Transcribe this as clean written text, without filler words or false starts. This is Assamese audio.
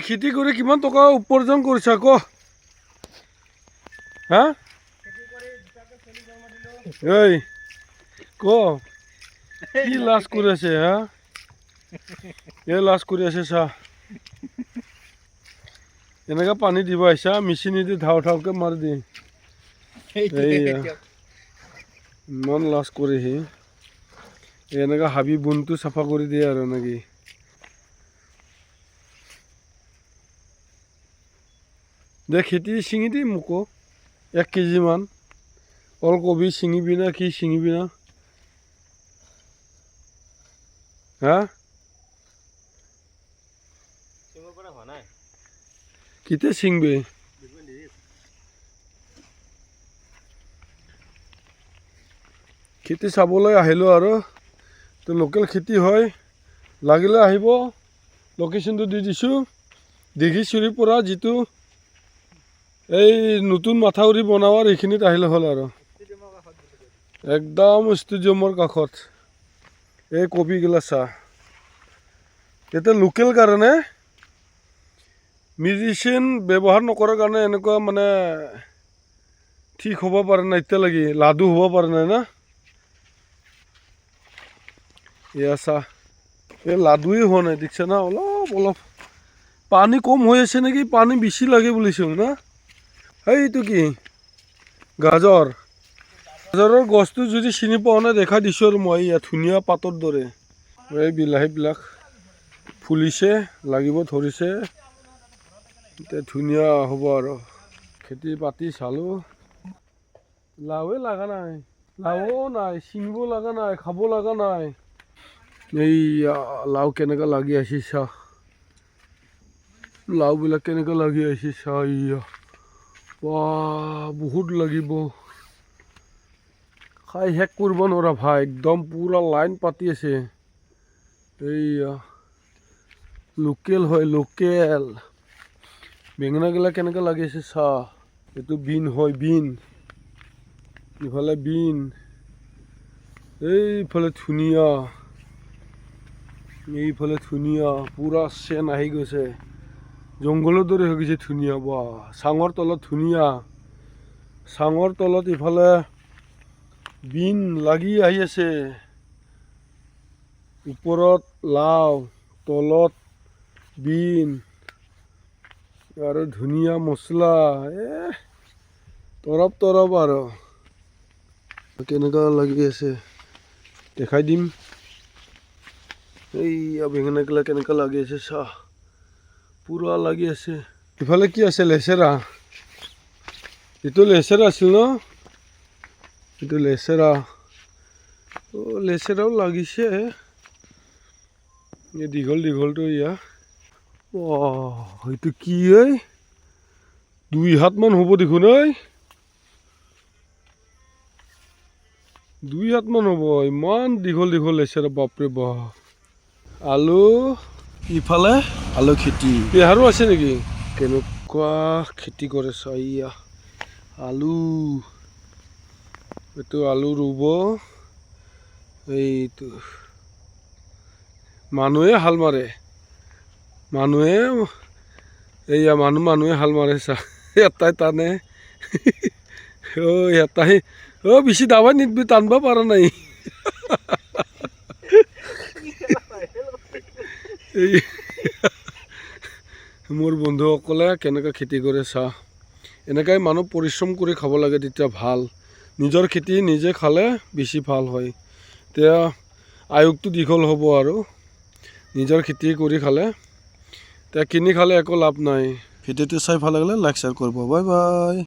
খেতি কৰি কিমান টকা উপাৰ্জন কৰিছা ক? হা এই ক কি লাজ কৰি আছে? হা এই লাজ কৰি আছে চা। এনেকা পানী দিব আহিছা, মেচিনেদি ধাও ধাওকে মাৰি দি। ইমান লাজ কৰে সি। এনেকা হাবি বনটো চাফা কৰি দিয়ে আৰু নেকি? দে খেতি ছিঙি দি মোকো 1 কেজি মান। ওলকবি ছিঙিবি না কি ছিঙিবি না? হা কেতিয়া ছিঙবি? খেতি চাবলৈ আহিলোঁ আৰু তো লোকেল খেতি হয়, লাগিলে আহিব। লোকেশ্যনটো দি দিছোঁ। দিঘিচুৰিৰ পৰা যিটো এই নতুন মাথাউৰি বনাবৰ এইখিনিত আহিলে হ'ল আৰু একদম ষ্টেডিয়ামৰ কাষত। এই কবিগিলা চা, এতিয়া লোকেল কাৰণে মেডিচিন ব্যৱহাৰ নকৰাৰ কাৰণে এনেকুৱা মানে ঠিক হ'ব পাৰে নাই এতিয়ালৈকে, লাডু হ'ব পাৰে নাই না? এয়া চা, এই লাডুৱে হোৱা নাই দেখিছা না? অলপ অলপ পানী কম হৈ আছে নেকি? পানী বেছি লাগে বুলিছোঁ না? এইটো কি গাজৰ? গাজৰৰ গছটো যদি চিনি পোৱা নাই দেখা দিছোঁ আৰু মই। ইয়াত ধুনীয়া পাতৰ দৰে এই বিলাহীবিলাক ফুলিছে, লাগিব ধৰিছে। এতিয়া ধুনীয়া হ'ব আৰু খেতি বাতি চালোঁ। লাওৱে লগা নাই, লাও নাই, ছিঙিব লগা নাই, খাব লগা নাই। এই লাও কেনেকৈ লাগি আছে চা, লাওবিলাক কেনেকৈ লাগি আছে চা। বহুত লাগিব, খাই শেষ কৰিব নোৱাৰা ভাই। একদম পুৰা লাইন পাতি আছে। এইয়া লোকেল হয়, লোকেল। বেঙেনাগিলা কেনেকৈ লাগি আছে চা। এইটো বিন হয়, বিন। ইফালে বিন, এইফালে ধুনীয়া, এইফালে ধুনীয়া। পুৰা চেন আহি গৈছে, জংঘলৰ দৰে হৈ গৈছে। ধুনীয়া বা চাঙৰ তলত ধুনীয়া, চাঙৰ তলত ইফালে বিন লাগি আহি আছে। ওপৰত লাও, তলত বিন আৰু ধুনীয়া মছলা। তৰপ তৰপ আৰু কেনেকুৱা লাগি আছে দেখাই দিম। এইয়া বেঙেনাগিলা কেনেকুৱা লাগি আছে চা, পুৰা লাগি আছে। ইফালে কি আছে? লেচেৰা। এইটো লেচেৰা আছিল ন? এইটো লেচেৰা। লেচেৰাও লাগিছে, এই দীঘল দীঘলটো। ইয়া এইটো কি? 2 হাত মান হ'ব দেখোন। 2 হাত মান হ'ব, ইমান দীঘল দীঘল লেচেৰা। বাপৰে বাপ। আলু, ইফালে আলু খেতি। বেহাৰো আছে নেকি? কেনেকুৱা খেতি কৰে চা। ইয়া আলু, এইটো আলু ৰুব। এইটো মানুহে হাল মাৰে, মানুহে এইয়া মানুহে হাল মাৰে চা। এটাই টানে, এটাই বেছি দাবাই নিদিবি, টানিব পৰা নাই। এই মোৰ বন্ধুসকলে কেনেকৈ খেতি কৰে চা। এনেকৈ মানুহ পৰিশ্ৰম কৰি খাব লাগে, তেতিয়া ভাল। নিজৰ খেতি নিজে খালে বেছি ভাল হয়। এতিয়া আয়ুসটো দীঘল হ'ব আৰু নিজৰ খেতি কৰি খালে। এতিয়া কিনি খালে একো লাভ নাই। ভিডিঅ'টো চাই ভাল লাগিলে লাইক শ্বেয়াৰ কৰিব। Bye bye.